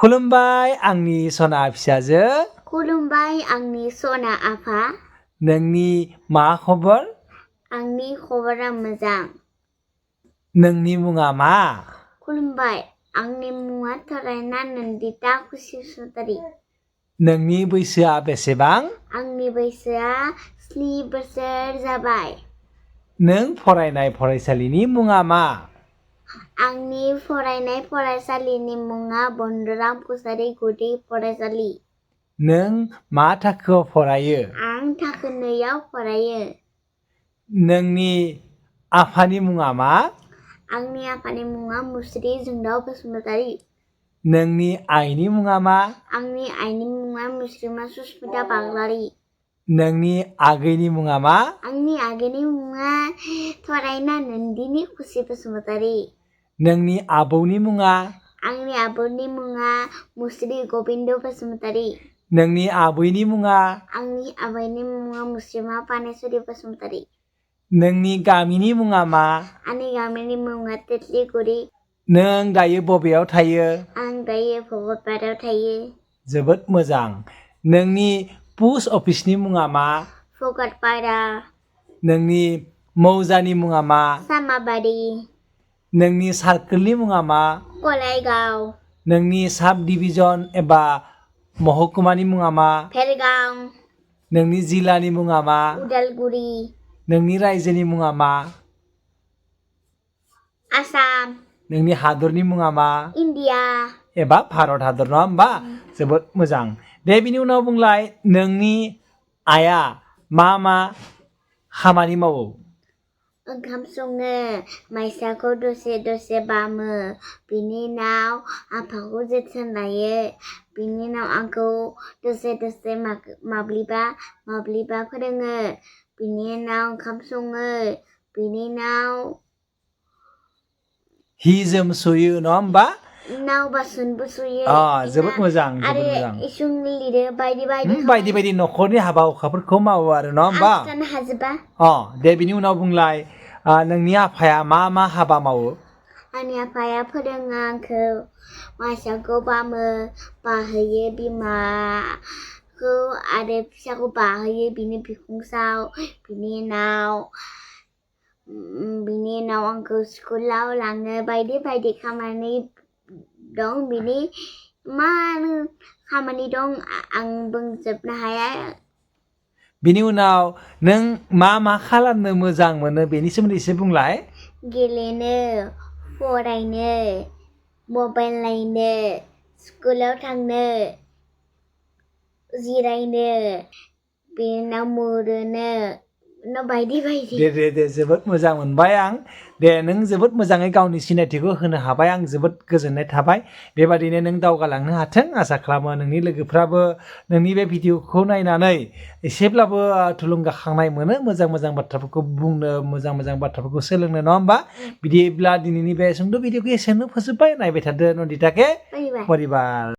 खुलुमबाय आंनि सना फिसाजो। खुलुमबाय आंनि सना आफा। नोंनि मा खबर? आंनि खबरा मोजां। नोंनि मुङा मा? खुलुमबाय आंनि मुङा थरायना नन्दिता खुसि बसुमतारी। नोंनि बैसोआ बेसेबां? आंनि बैसोआ 7 बोसोर जाबाय। नों फरायनाय फरायसालिनि मुङा मा? आंनि फरायनाय फरायसालिनि मुङा बन्दराम कछारी गुदि फरायसालि। नों मा थाखोआव फरायो? आं थाखो 2आव फरायो। नोंनि आफानि मुङा मा? आंनि आफानि मुङा मुस्रि जोंदाव बसुमतारी। नोंनि आइनि मुङा मा? आंनि आइनि मुङा मुस्रिमा सुस्मिता बाग्लारी। नोंनि आगैनि मुङा मा? आंनि आगैनि मुङा थरायना नन्दिनी खुसि बसुमतारी। नोंनि आबौनि मुङा? आंनि आबौनि मुङा मुस्रि गबिन्द बसुमतारी। नोंनि आबैनि मुङा? आंनि आबैनि मुङा मुस्रिमा पानेश्वरी बसुमतारी। नोंनि गामिनि मुङा मा? आंनि गामिनि मुङा तेतलिगुरि। नों दायो बबेयाव थायो? आं दायो भगतपारायाव थायो। जोबोद मोजां। नोंनि पस्ट अफिसनि मुङा मा? भगतपारा। नोंनि मौजानि मुङा मा? सामाबारि। नोंनि सार्कोलनि मुङा मा? कलाइगाव। नोंनि साब डिभिजन एबा महकुमानि मुङा मा? भेरगाव। नोंनि जिल्लानि मुङा मा? उदालगुरि। नोंनि रायजोनि मुङा मा? आसाम। नोंनि हादरनि मुङा मा? इन्डिया। एबा भारत हादर, नङा होमबा? जोबोद मोजां। दे बिनि उनाव बुंलाय, नोंनि आइया मा मा खामानि मावो? ओंखाम सङो, माइसाखौ दसे दसे बामो, बिनि उनाव आफाखौ जोथोन लायो, बिनि उनाव आंखौ दसे दसे माब्लिबा फोरोङो, बिनि उनाव ओंखाम सङो, बिनि उनाव हि जोम सुयो, नङा होमबा? उनाव बासनबो सुयो। जोबोद मोजां, जोबोद आरो मोजां। इसिं लिरो बायदि बायदि न'खरनि हाबा हुखाफोरखौ मावो आरो, नङा होमबा? आं खिथानो हाजोबा। दे बिनि उनाव बुंलाय, नोंनि आफाया मा मा हाबा मावो? आंनि आफाया फोरोङो आंखौ, माइसाखौ बाहोयो बिमाखौ आरो फिसाखौ बाहोयो बिनि बिखुंसाव, बिनि उनाव आंखौ स्कुलाव लाङो, बायदि खामानि दं, बिनि मा खामानि दं आं बुंजोबनो हाया। बिनि उनाव नों मा मा खालामनो मोजां मोनो बेनि सोमोन्दै एसे बुंलाय। गेलेनो, फरायनो, मबाइल नायनो, स्कुलाव थांनो, जिरायनो, बिनि उनाव मुरुनो, बायदि। दे जोबोद मोजां मोनबाय आं। दे नों जोबोद मोजाङै गावनि सिनायथिखौ होनो हाबाय, आं जोबोद गोजोननाय थाबाय। बेबादिनो नों दावगालांनो हाथों आसा खालामो। नोंनि लोगोफ्राबो नोंनि बे भिडिअखौ नायनानै एसेब्लाबो थुलुंगाखांनाय मोनो, मोजां बाथ्राफोरखौ बुंनो, मोजां बाथ्राफोरखौ सोलोंनो, नङा होमबा? बिदिब्ला दिनैनि बे सुंद' भिडिअखौ एसेयावनो फोजोबबाय। नायबाय थादो नन्दिता के परिबार।